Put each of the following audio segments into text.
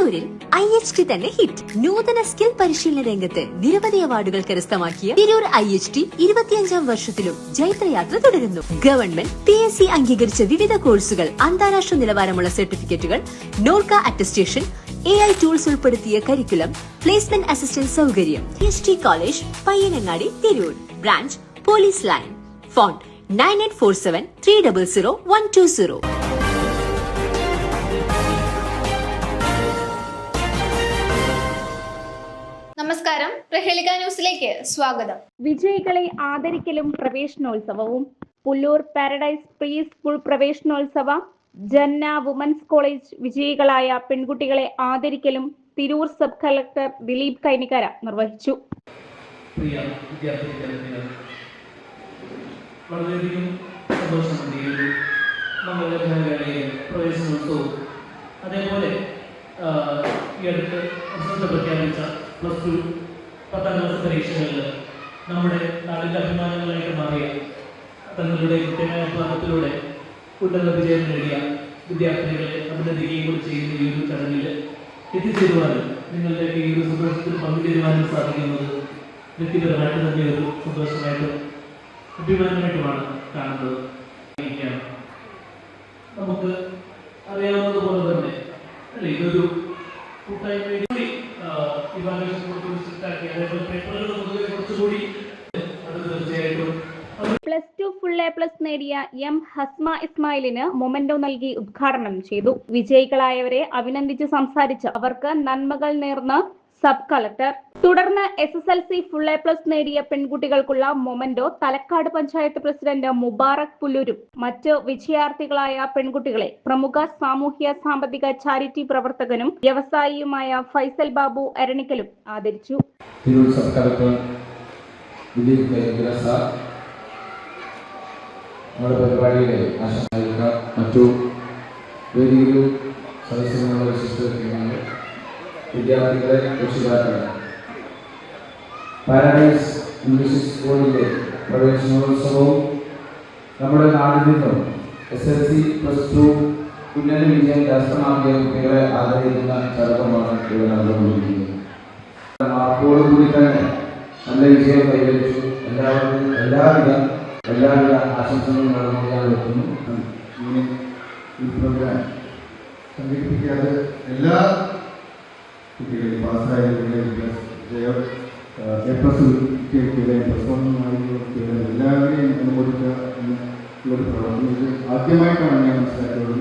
തിരൂരിൽ IHT തന്നെ hit. നൂതന സ്കിൽ പരിശീലന രംഗത്ത് നിരവധി അവാർഡുകൾ കരസ്ഥമാക്കിയ തിരൂർ IHT 25ാം വർഷത്തിലും ജൈത്രയാത്ര തുടരുന്നു. ഗവൺമെന്റ് PSC അംഗീകരിച്ച വിവിധ കോഴ്സുകൾ, അന്താരാഷ്ട്ര നിലവാരമുള്ള സർട്ടിഫിക്കറ്റുകൾ, നോർക്ക അറ്റസ്റ്റേഷൻ, AI ടൂൾസ് ഉൾപ്പെടുത്തിയ കരിക്കുലം, പ്ലേസ്മെന്റ് അസിസ്റ്റന്റ് സൗകര്യം. IHT college, Payyanangadi, Tirur. Branch police line. Phone 9847300120. നമസ്കാരം, പ്രഹേളിക ന്യൂസിലേക്ക് സ്വാഗതം. വിജയികളെ ആദരിക്കലും പ്രവേശനോത്സവവും. പുല്ലൂർ പാരഡൈസ് പ്രീ സ്കൂൾ പ്രവേശനോത്സവ ജന്ന വുമൻസ് കോളേജ് വിജയികളായ പെൺകുട്ടികളെ ആദരിക്കലും തിരൂർ സബ് കളക്ടർ ദിലീപ് കൈനിക്കര നിർവഹിച്ചു. വളരെയധികം സന്തോഷമുണ്ട് ഈ ഒരു പ്രവേശനോത്സവവും. അതേപോലെ ഈ അടുത്ത് പ്രഖ്യാപിച്ച +2 10ാം ക്ലാസ് പരീക്ഷകളിൽ നമ്മുടെ നാടിൻ്റെ അഭിമാനങ്ങളായിട്ട് മാറിയ തങ്ങളുടെ കൃത്യമായ അധ്വാനത്തിലൂടെ ഉന്നത വിജയം നേടിയ വിദ്യാർത്ഥികളെ അഭിനന്ദിക്കുകയും കൂടി ചെയ്യുന്ന ഈ ഒരു ചടങ്ങിൽ എത്തിച്ചേരുവാനും നിങ്ങളുടെ ഈ ഒരു സന്തോഷത്തിൽ പങ്കുചേരുവാനും സാധിക്കുന്നത് വ്യക്തിപരമായിട്ട് തന്നെ ഒരു സന്തോഷമായിട്ടും അഭിമാനമായിട്ടുമാണ് കാണുന്നത്. നമുക്ക് അറിയാവുന്നതുപോലെ തന്നെ അല്ലേ, ഇതൊരു കൂട്ടായ്മ ഇവാലുവേഷൻ കൊടുത്തുണ്ടാക്കി, അതേപോലെ പേപ്പറുകൾ പൊതുവെ കുറച്ചുകൂടി അത് തീർച്ചയായിട്ടും. +2 ഫുൾ A+ നേടിയ M ഹസ്മ ഇസ്മായിലിന് മൊമെന്റോ നൽകി ഉദ്ഘാടനം ചെയ്തു. വിജയികളായവരെ അഭിനന്ദിച്ച് സംസാരിച്ച അവർക്ക് നന്മകൾ നേർന്ന സബ് കളക്ടർ. തുടർന്ന് SSLC ഫുൾ A+ നേടിയ പെൺകുട്ടികൾക്കുള്ള മൊമെന്റോ തലക്കാട് പഞ്ചായത്ത് പ്രസിഡന്റ് മുബാറക് പുല്ലൂരും മറ്റ് വിജയാർത്ഥികളായ പെൺകുട്ടികളെ പ്രമുഖ സാമൂഹ്യ സാമ്പത്തിക ചാരിറ്റി പ്രവർത്തകനും വ്യവസായിയുമായ ഫൈസൽ ബാബു എരണിക്കലും ആദരിച്ചു. Tirur sub collector Dileep Kainikkara sir നമ്മുടെ പരിപാടിയിലെ ആശംസകൾ മറ്റു വേദിയിലും സദസ്യങ്ങളുള്ള വിശിഷ്ട വ്യക്തികളെ, വിദ്യാർത്ഥികളെ, രക്ഷിതാക്കളെ, പാരഡൈസ് ഇംഗ്ലീഷ് സ്കൂളിലെ പ്രവേശനോത്സവവും നമ്മുടെ നാടിൽ നിന്നും SSLC +2 ഉന്നത വിജയം കരസ്ഥമാക്കിയ കുട്ടികളെ ആദരിക്കുന്ന ചടങ്ങമാണ് ഇവിടെ നടന്നുകൊണ്ടിരിക്കുന്നത്. മാർക്കോടുകൂടി തന്നെ നല്ല വിജയം കൈവരിച്ചു. എല്ലാവർക്കും എല്ലാവിധ ആശംസകളും നടന്നു വെക്കുന്നു. ഈ പ്രോഗ്രാം സംഘടിപ്പിക്കാതെ എല്ലാ കുട്ടികളും പാസ്സായ കുട്ടികളെ A+ കുട്ടികളെ +1 എല്ലാവരെയും അനുമോദിക്കുക എന്നുള്ളൊരു പ്രവർത്തനം ഇത് ആദ്യമായിട്ടാണ് ഞാൻ മനസ്സിലാക്കിയത്.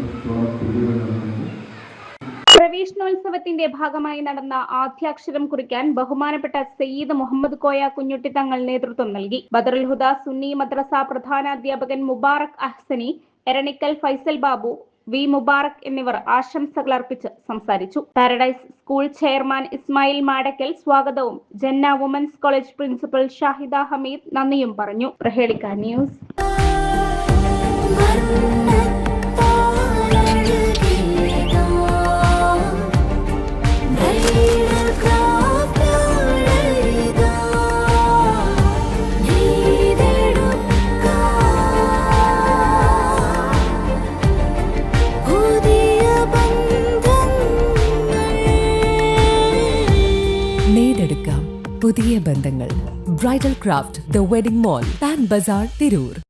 പ്രവേശനോത്സവത്തിന്റെ ഭാഗമായി നടന്ന ആദ്യാക്ഷരം കുറിക്കാൻ ബഹുമാനപ്പെട്ട സയ്യിദ് മുഹമ്മദ് കോയ കുഞ്ഞുട്ടി തങ്ങൾ നേതൃത്വം നൽകി. ബദറുൽ ഹുദ സുന്നി മദ്രസ പ്രധാനാധ്യാപകൻ മുബാറക് അഹ്സനി, എരണിക്കൽ ഫൈസൽ ബാബു, വി മുബാറക് എന്നിവർ ആശംസകൾ അർപ്പിച്ച് സംസാരിച്ചു. Paradise school chairman Ismail Madakkal സ്വാഗതവും Janna women's college principal Shahida Hameed നന്ദിയും പറഞ്ഞു. പ്രഹേളിക ന്യൂസ്. നേടെടുക്കാം പുതിയ ബന്ധങ്ങൾ. Bridal craft, the wedding mall, Pan Bazaar, Tirur.